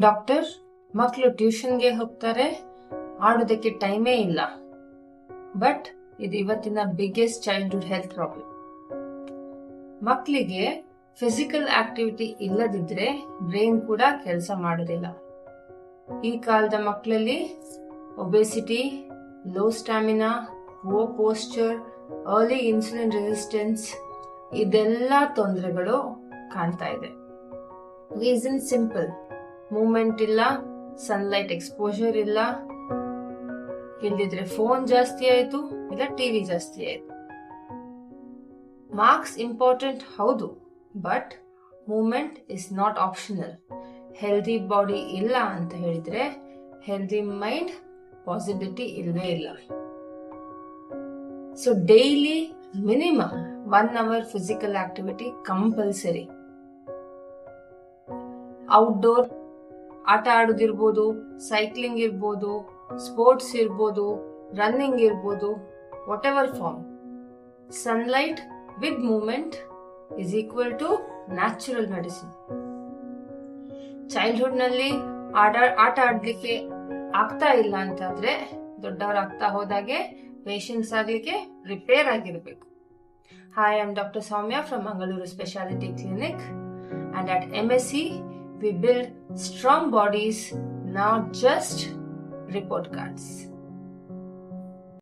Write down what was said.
Doctor, ಮಕ್ಕಳು ಟ್ಯೂಷನ್ಗೆ ಹೋಗ್ತಾರೆ, ಆಡೋದಕ್ಕೆ ಟೈಮೇ ಇಲ್ಲ. ಬಟ್ ಇದು ಇವತ್ತಿನ ಬಿಗ್ಗೆಸ್ಟ್ ಚೈಲ್ಡ್ಹುಡ್ ಹೆಲ್ತ್ ಪ್ರಾಬ್ಲಮ್. ಮಕ್ಕಳಿಗೆ ಫಿಸಿಕಲ್ ಆಕ್ಟಿವಿಟಿ ಇಲ್ಲದಿದ್ರೆ ಬ್ರೈನ್ ಕೂಡ ಕೆಲಸ ಮಾಡೋದಿಲ್ಲ. ಈ ಕಾಲದ ಮಕ್ಕಳಲ್ಲಿ obesity, low stamina, poor posture, early insulin resistance ಇದೆಲ್ಲ ತೊಂದರೆಗಳು ಕಾಣ್ತಾ ಇದೆ. ರೀಸನ್ ಸಿಂಪಲ್: ಮೂವ್ಮೆಂಟ್ ಇಲ್ಲ, ಸನ್ಲೈಟ್ ಎಕ್ಸ್ಪೋಜರ್ ಇಲ್ಲ, ಇಲ್ದಿದ್ರೆ ಫೋನ್ ಜಾಸ್ತಿ ಆಯ್ತು, ಇಲ್ಲ ಟಿವಿ ಜಾಸ್ತಿ ಆಯ್ತು. ಮಾರ್ಕ್ಸ್ ಇಂಪಾರ್ಟೆಂಟ್ ಹೌದು, but movement is not optional. Healthy body ಇಲ್ಲ ಅಂತ ಹೇಳಿದ್ರೆ ಹೆಲ್ದಿ ಮೈಂಡ್ ಪಾಸಿಬಿಲಿಟಿ ಇಲ್ಲವೇ ಇಲ್ಲ. So daily minimum 1 hour physical activity compulsory. Outdoor ಆಟ ಆಡೋದಿರ್ಬೋದು, ಸೈಕ್ಲಿಂಗ್ ಇರ್ಬೋದು, ಸ್ಪೋರ್ಟ್ಸ್ ಇರ್ಬೋದು, ರನ್ನಿಂಗ್ ಇರ್ಬೋದು, whatever form. Sunlight with movement is equal to natural medicine. Childhood ನಲ್ಲಿ ಆಟ ಆಡ್ಲಿಕ್ಕೆ ಆಗ್ತಾ ಇಲ್ಲ ಅಂತಾದ್ರೆ ದೊಡ್ಡವರಾಗ್ತಾ ಹೋದಾಗೆ ಪೇಷಂಟ್ಸ್ ಆಗ್ಲಿಕ್ಕೆ ಪ್ರಿಪೇರ್ ಆಗಿರ್ಬೇಕು. Hi, I am Dr. Soumya from Mangaluru Specialty Clinic, and at MSc we build strong bodies, not just report cards.